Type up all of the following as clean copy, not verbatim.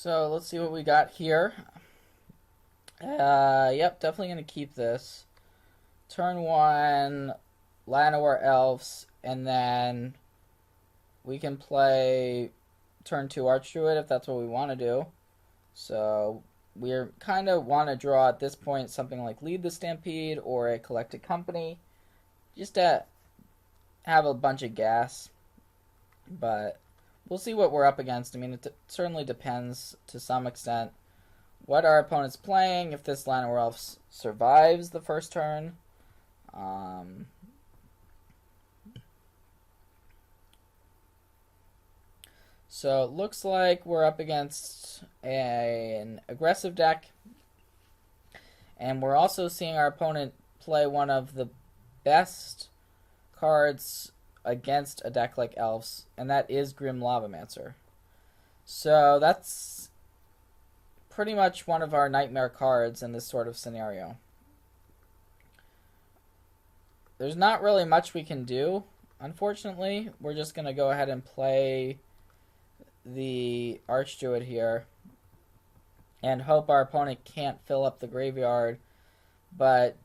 So let's see what we got here. Yep, definitely going to keep this. Turn 1, Llanowar Elves, and then we can play turn 2 Archdruid if that's what we want to do. So we kind of want to draw at this point something like Lead the Stampede or a Collected Company, just to have a bunch of gas. But we'll see what we're up against. I mean, it certainly depends to some extent what our opponent's playing, if this Llanowar Elf survives the first turn. So it looks like we're up against an aggressive deck. And we're also seeing our opponent play one of the best cards against a deck like Elves, and that is Grim Lavamancer. So that's pretty much one of our nightmare cards in this sort of scenario. There's not really much we can do, unfortunately. We're just going to go ahead and play the Archdruid here and hope our opponent can't fill up the graveyard. But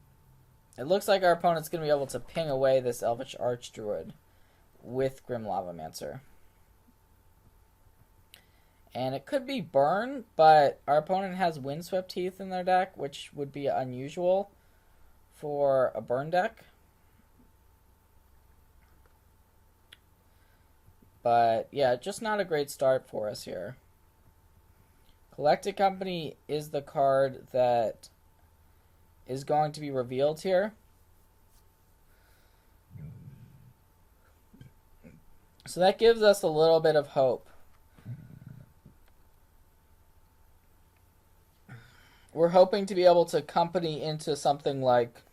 it looks like our opponent's going to be able to ping away this Elvish Archdruid with Grim Lavamancer. And it could be Burn, but our opponent has Windswept Heath in their deck, which would be unusual for a Burn deck. But yeah, just not a great start for us here. Collected Company is the card that is going to be revealed here. So that gives us a little bit of hope. We're hoping to be able to company into something like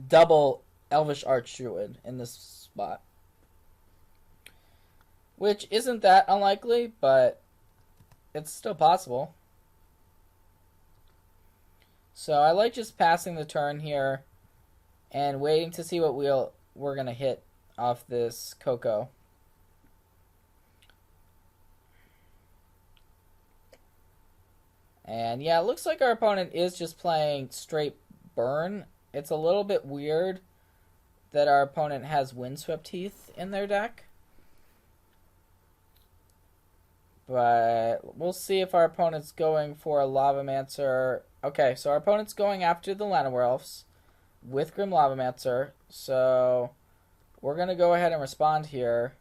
double Elvish Archdruid in this spot. Which isn't that unlikely, but it's still possible. So I like just passing the turn here and waiting to see what we're going to hit off this Coco. And yeah, it looks like our opponent is just playing straight Burn. It's a little bit weird that our opponent has Windswept Heath in their deck. But we'll see if our opponent's going for a Lavamancer. Okay, so our opponent's going after the Llanowar Elves with Grim Lavamancer. So we're going to go ahead and respond here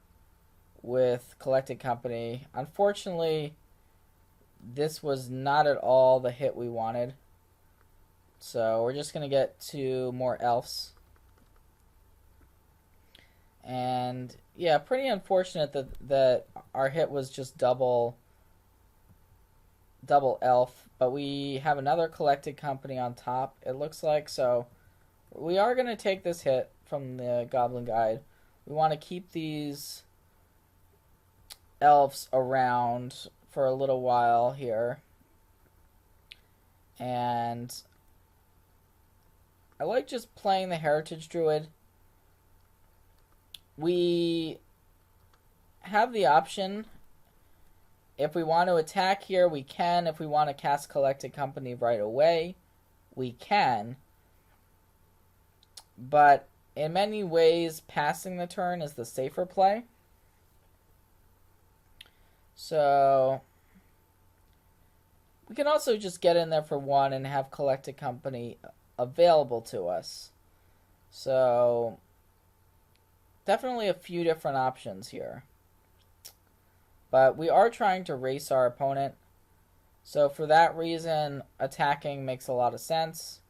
with Collected Company. Unfortunately, this was not at all the hit we wanted. So we're just going to get 2 more Elves. And yeah, pretty unfortunate that our hit was just double Elf, but we have another Collected Company on top, it looks like. So we are going to take this hit from the Goblin Guide. We want to keep these Elves around for a little while here. And I like just playing the Heritage Druid. We have the option. If we want to attack here, we can. If we want to cast Collected Company right away, we can. But in many ways, passing the turn is the safer play. So we can also just get in there for 1 and have Collected Company available to us. So definitely a few different options here. But we are trying to race our opponent. So for that reason, attacking makes a lot of sense.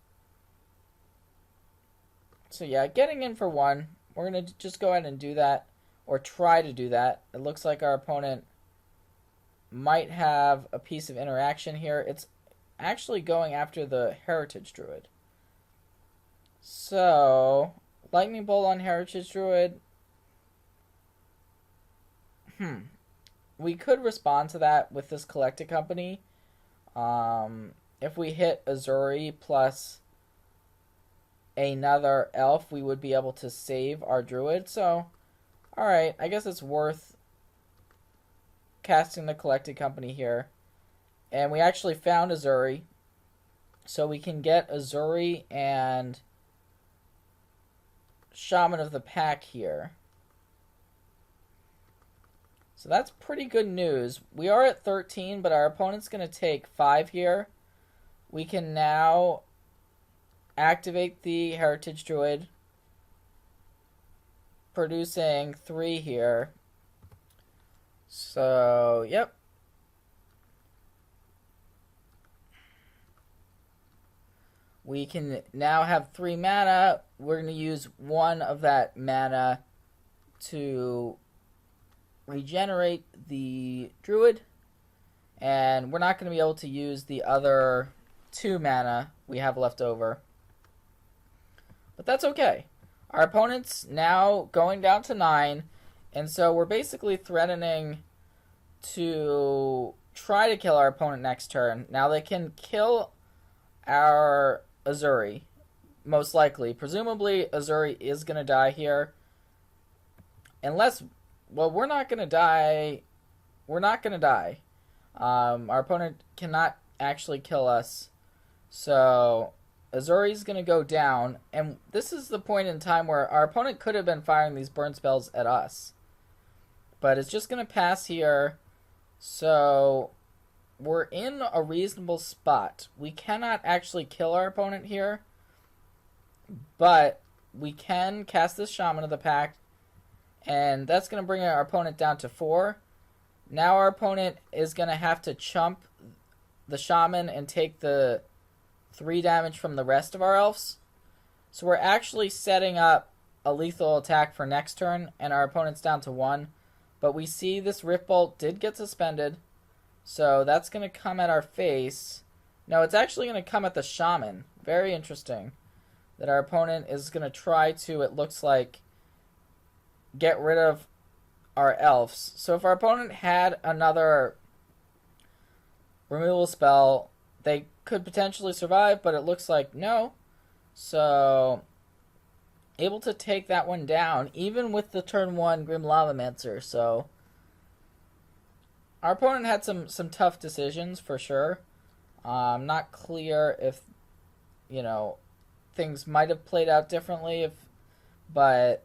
So yeah, getting in for 1. We're going to just go ahead and do that. Or try to do that. It looks like our opponent might have a piece of interaction here. It's actually going after the Heritage Druid. So Lightning Bolt on Heritage Druid. We could respond to that with this Collected Company. If we hit Azuri plus another Elf, we would be able to save our Druid. So, alright, I guess it's worth casting the Collected Company here. And we actually found Azuri. So we can get Azuri and Shaman of the Pack here. So that's pretty good news. We are at 13, but our opponent's going to take 5 here. We can now activate the Heritage Druid, producing 3 here. So, yep. We can now have 3 mana. We're going to use 1 of that mana to regenerate the Druid. And we're not going to be able to use the other 2 mana we have left over. But that's okay. Our opponent's now going down to 9. And so we're basically threatening to try to kill our opponent next turn. Now they can kill our Azuri, most likely. Presumably, Azuri is going to die here. Unless, well, we're not going to die. We're not going to die. Our opponent cannot actually kill us. So, Azuri's going to go down. And this is the point in time where our opponent could have been firing these burn spells at us. But it's just going to pass here. So, we're in a reasonable spot. We cannot actually kill our opponent here, but we can cast this Shaman of the Pack, and that's going to bring our opponent down to 4. Now our opponent is going to have to chump the Shaman and take the 3 damage from the rest of our elves. So we're actually setting up a lethal attack for next turn, and our opponent's down to 1. But we see this Rift Bolt did get suspended. So that's going to come at our face. No, it's actually going to come at the Shaman. Very interesting. That our opponent is going to try to, it looks like, get rid of our Elves. So if our opponent had another removal spell, they could potentially survive, but it looks like no. So, able to take that one down, even with the turn 1 Grim Lavamancer. So, our opponent had some tough decisions for sure. Not clear if, things might have played out differently, but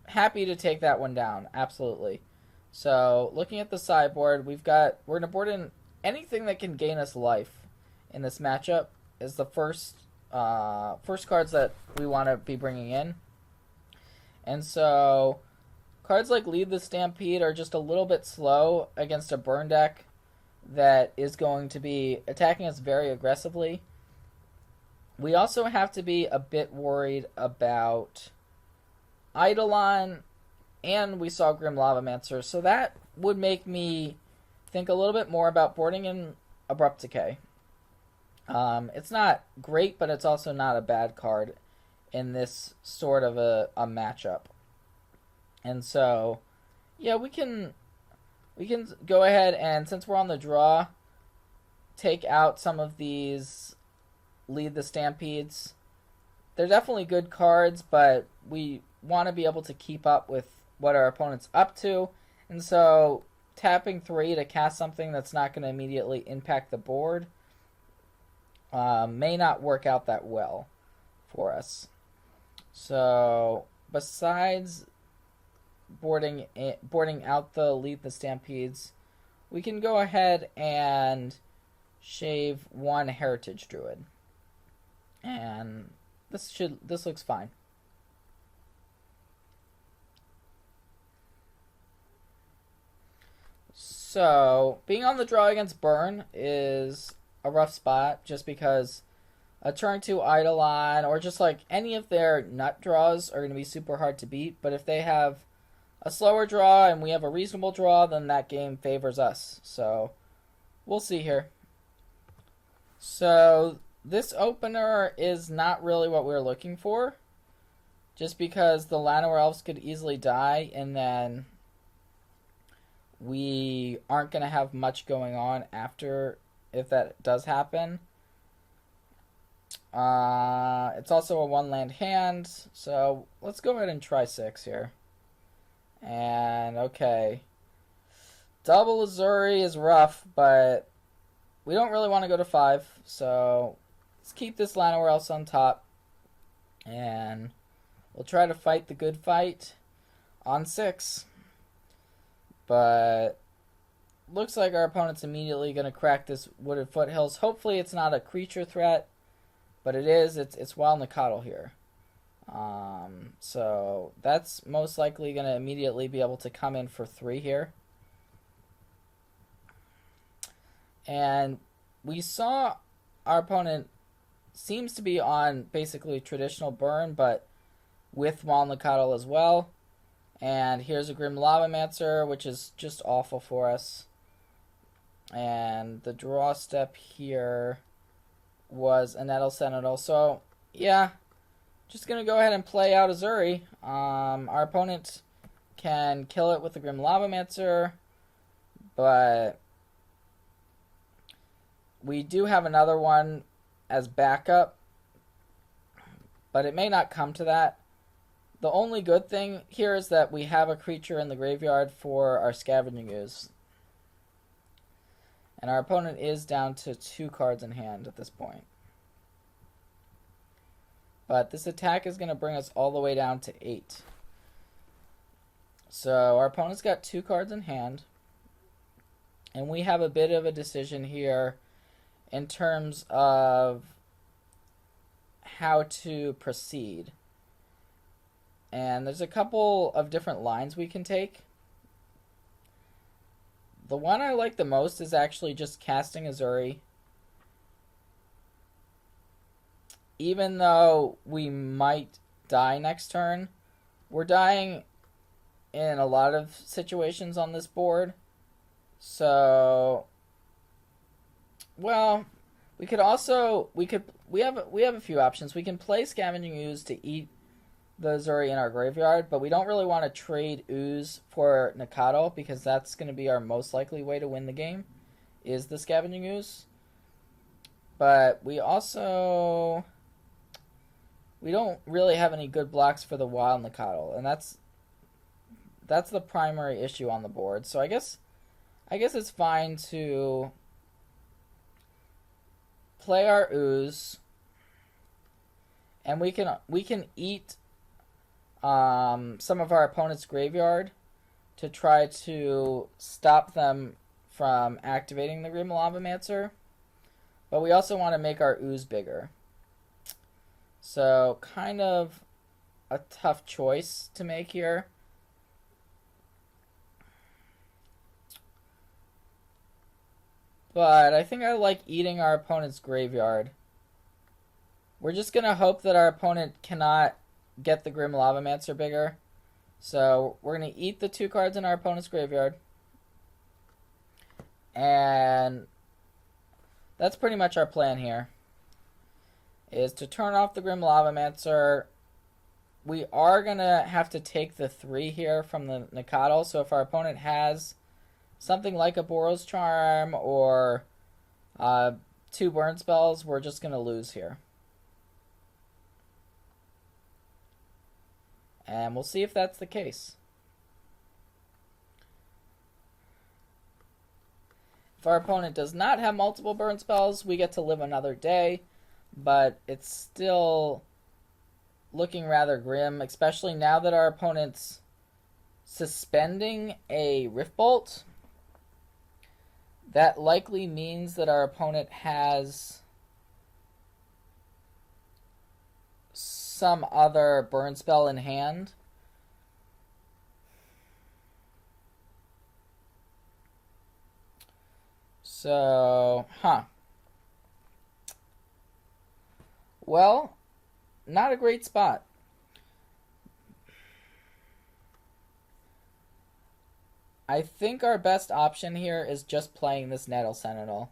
happy to take that one down, absolutely. So, looking at the sideboard, we're going to board in anything that can gain us life in this matchup is the first cards that we want to be bringing in. And so, cards like Lead the Stampede are just a little bit slow against a burn deck that is going to be attacking us very aggressively. We also have to be a bit worried about Eidolon, and we saw Grim Lavamancer, so that would make me think a little bit more about boarding in Abrupt Decay. It's not great, but it's also not a bad card in this sort of a matchup. And so, yeah, we can go ahead and, since we're on the draw, take out some of these Lead the Stampedes. They're definitely good cards, but we want to be able to keep up with what our opponent's up to. And so, tapping 3 to cast something that's not going to immediately impact the board may not work out that well for us. So, besides boarding out the Lead the Stampedes, we can go ahead and shave 1 Heritage Druid. And this looks fine. So, being on the draw against Burn is a rough spot, just because a turn 2 Eidolon, or just like any of their nut draws, are going to be super hard to beat. But if they have a slower draw and we have a reasonable draw, then that game favors us. So, we'll see here. So, this opener is not really what we're looking for, just because the Llanowar Elves could easily die, and then we aren't going to have much going on after, if that does happen. It's also a 1-land hand, so let's go ahead and try 6 here. And, okay. Double Azuri is rough, but we don't really want to go to 5, so let's keep this Llanowar Elves on top, and we'll try to fight the good fight on 6. But looks like our opponent's immediately going to crack this Wooded Foothills. Hopefully it's not a creature threat, but it is. It's Wild Nacatl here. So that's most likely going to immediately be able to come in for 3 here. And we saw our opponent seems to be on basically traditional burn, but with Wild Nacatl as well. And here's a Grim Lavamancer, which is just awful for us. And the draw step here was a Nettle Sentinel. So, yeah, just going to go ahead and play out Azuri. Our opponent can kill it with the Grim Lavamancer, but we do have another one as backup, but it may not come to that. The only good thing here is that we have a creature in the graveyard for our Scavenging Ooze. And our opponent is down to 2 cards in hand at this point. But this attack is going to bring us all the way down to 8. So our opponent's got 2 cards in hand. And we have a bit of a decision here in terms of how to proceed. And there's a couple of different lines we can take. The one I like the most is actually just casting Azuri. Even though we might die next turn, we're dying in a lot of situations on this board. So, well, we could also we have a few options. We can play Scavenging Ooze to eat the Azuri in our graveyard, but we don't really want to trade Ooze for Nacatl because that's going to be our most likely way to win the game, is the Scavenging Ooze. But we don't really have any good blocks for the Wild Nacatl, and that's the primary issue on the board. So I guess it's fine to play our Ooze, and we can eat some of our opponent's graveyard to try to stop them from activating the Grim Lavamancer. But we also want to make our Ooze bigger. So, kind of a tough choice to make here. But I think I like eating our opponent's graveyard. We're just going to hope that our opponent cannot get the Grim Lavamancer bigger. So we're going to eat the 2 cards in our opponent's graveyard. And that's pretty much our plan here, is to turn off the Grim Lavamancer. We are going to have to take the 3 here from the Nacatl. So if our opponent has something like a Boros Charm or 2 burn spells, we're just going to lose here. And we'll see if that's the case. If our opponent does not have multiple burn spells, we get to live another day. But it's still looking rather grim, especially now that our opponent's suspending a Rift Bolt. That likely means that our opponent has some other burn spell in hand. So, well, not a great spot. I think our best option here is just playing this Nettle Sentinel.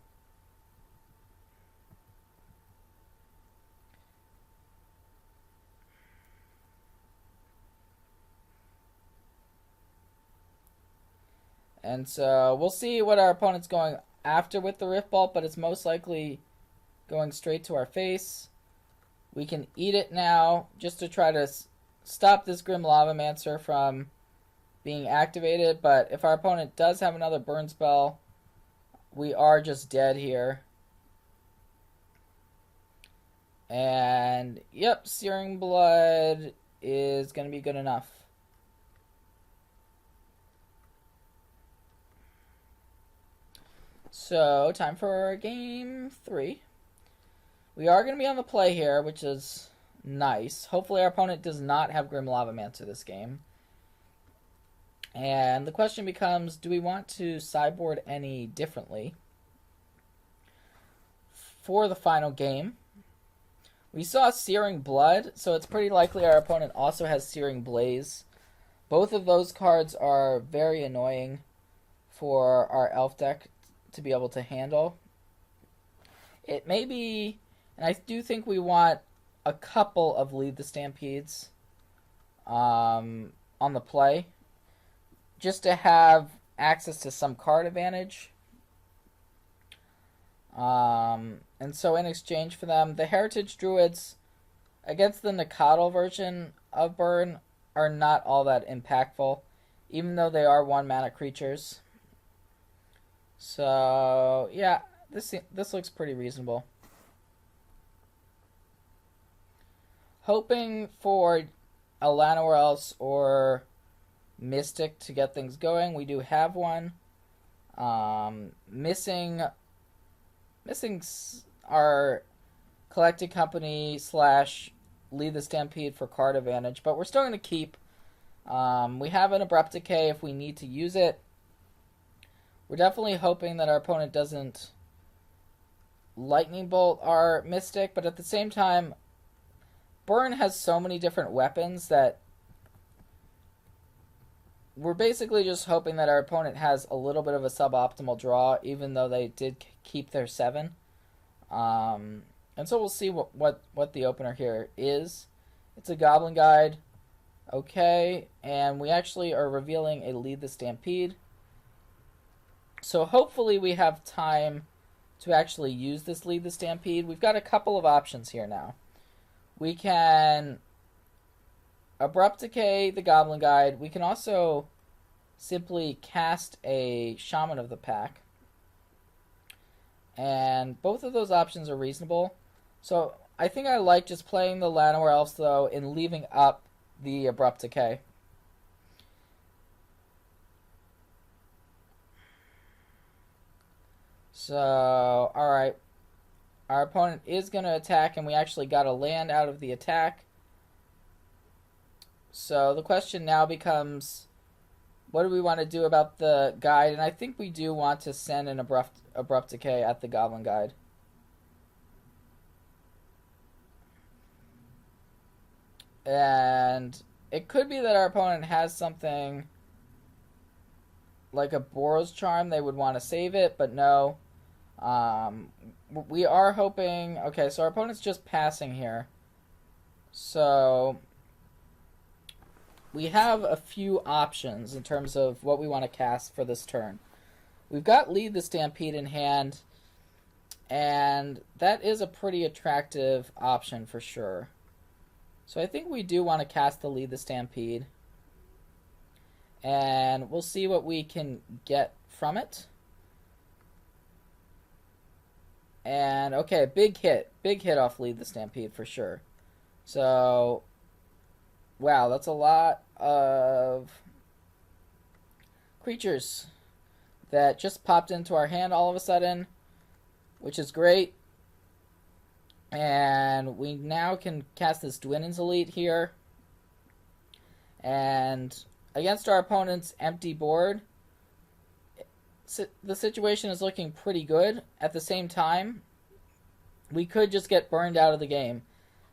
And so we'll see what our opponent's going after with the Rift Bolt, but it's most likely going straight to our face. We can eat it now just to try to stop this Grim Lavamancer from being activated, but if our opponent does have another burn spell, we are just dead here. And, yep, Searing Blood is going to be good enough. So, time for game 3. We are going to be on the play here, which is nice. Hopefully our opponent does not have Grim Lavamancer this game. And the question becomes, do we want to sideboard any differently for the final game? We saw Searing Blood, so it's pretty likely our opponent also has Searing Blaze. Both of those cards are very annoying for our elf deck to be able to handle. It may be, and I do think we want a couple of Lead the Stampedes on the play, just to have access to some card advantage. And so in exchange for them, the Heritage Druids against the Nacatl version of Burn are not all that impactful, even though they are 1-mana creatures. So, yeah, this looks pretty reasonable. Hoping for a Llanowar Elves or Mystic to get things going. We do have one. Missing our Collected Company / Lead the Stampede for card advantage, but we're still going to keep. We have an Abrupt Decay if we need to use it. We're definitely hoping that our opponent doesn't Lightning Bolt our Mystic, but at the same time, Burn has so many different weapons that we're basically just hoping that our opponent has a little bit of a suboptimal draw, even though they did keep their 7. And so we'll see what the opener here is. It's a Goblin Guide. Okay, and we actually are revealing a Lead the Stampede. So hopefully we have time to actually use this Lead the Stampede. We've got a couple of options here now. We can Abrupt Decay the Goblin Guide. We can also simply cast a Shaman of the Pack. And both of those options are reasonable. So I think I like just playing the Llanowar Elves, though, and leaving up the Abrupt Decay. So, alright. Our opponent is going to attack, and we actually got a land out of the attack. So the question now becomes, what do we want to do about the guide? And I think we do want to send an Abrupt Decay at the Goblin Guide. And it could be that our opponent has something like a Boros Charm. They would want to save it, but no. We are hoping... Okay, so our opponent's just passing here. So we have a few options in terms of what we want to cast for this turn. We've got Lead the Stampede in hand, and that is a pretty attractive option for sure. So I think we do want to cast the Lead the Stampede, and we'll see what we can get from it. And, okay, big hit off Lead the Stampede for sure. So, wow, that's a lot of creatures that just popped into our hand all of a sudden, which is great. And we now can cast this Dwynen's Elite here. And against our opponent's empty board, the situation is looking pretty good. At the same time, we could just get burned out of the game.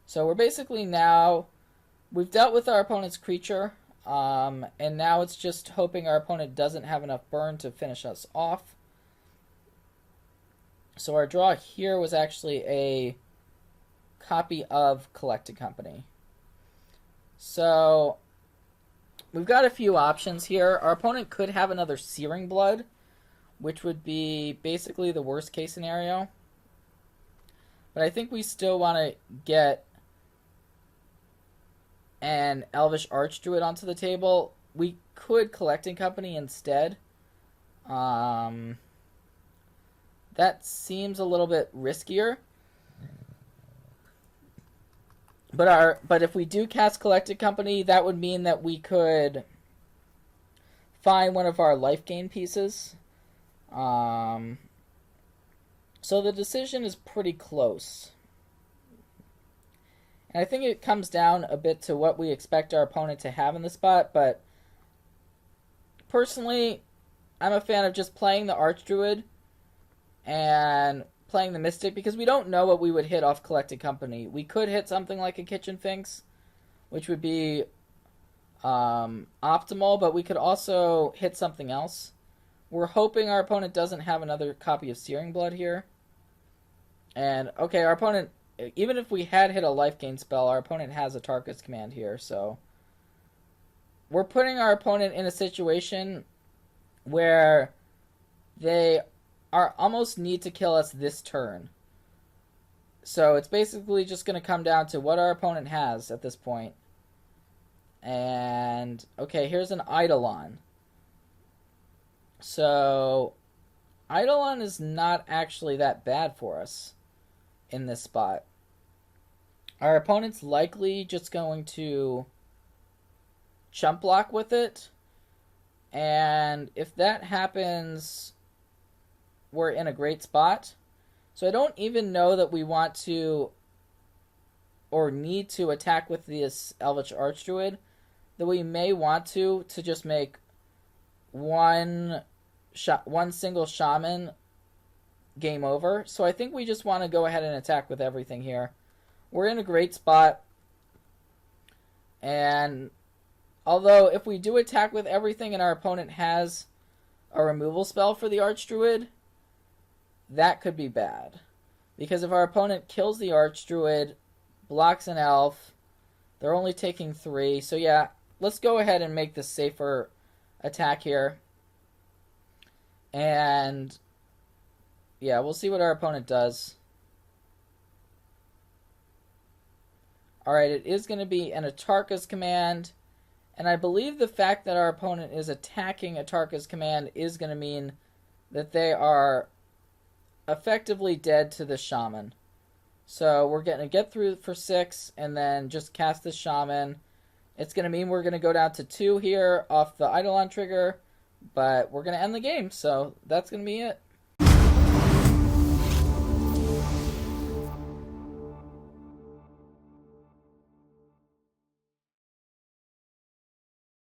So we're basically now... We've dealt with our opponent's creature, and now it's just hoping our opponent doesn't have enough burn to finish us off. So our draw here was actually a copy of Collected Company. So we've got a few options here. Our opponent could have another Searing Blood, which would be basically the worst case scenario. But I think we still want to get an Elvish Archdruid onto the table. we could Collecting Company instead. That seems a little bit riskier. But if we do cast Collected Company, that would mean that we could find one of our life gain pieces. So the decision is pretty close. And I think it comes down a bit to what we expect our opponent to have in the spot, but personally, I'm a fan of just playing the Archdruid and playing the Mystic, because we don't know what we would hit off Collected Company. We could hit something like a Kitchen Finks, which would be optimal, but we could also hit something else. We're hoping our opponent doesn't have another copy of Searing Blood here. And, okay, our opponent, even if we had hit a life gain spell, our opponent has a Tarkus Command here, so we're putting our opponent in a situation where they almost need to kill us this turn. So it's basically just going to come down to what our opponent has at this point. And, okay, here's an Eidolon. So, Eidolon is not actually that bad for us in this spot. Our opponent's likely just going to chump block with it. And if that happens, we're in a great spot. So I don't even know that we want to or need to attack with this Elvish Archdruid. Though we may want to just make one single Shaman game over. So I think we just want to go ahead and attack with everything here. We're in a great spot. And although if we do attack with everything and our opponent has a removal spell for the Archdruid, that could be bad. Because if our opponent kills the Archdruid, blocks an elf, they're only taking 3. So yeah, let's go ahead and make the safer attack here. And yeah, we'll see what our opponent does. Alright, it is going to be an Atarka's Command. And I believe the fact that our opponent is attacking Atarka's Command is going to mean that they are effectively dead to the Shaman. So we're going to get through for 6 and then just cast the Shaman. It's going to mean we're going to go down to 2 here off the Eidolon trigger, but we're going to end the game, so that's going to be it.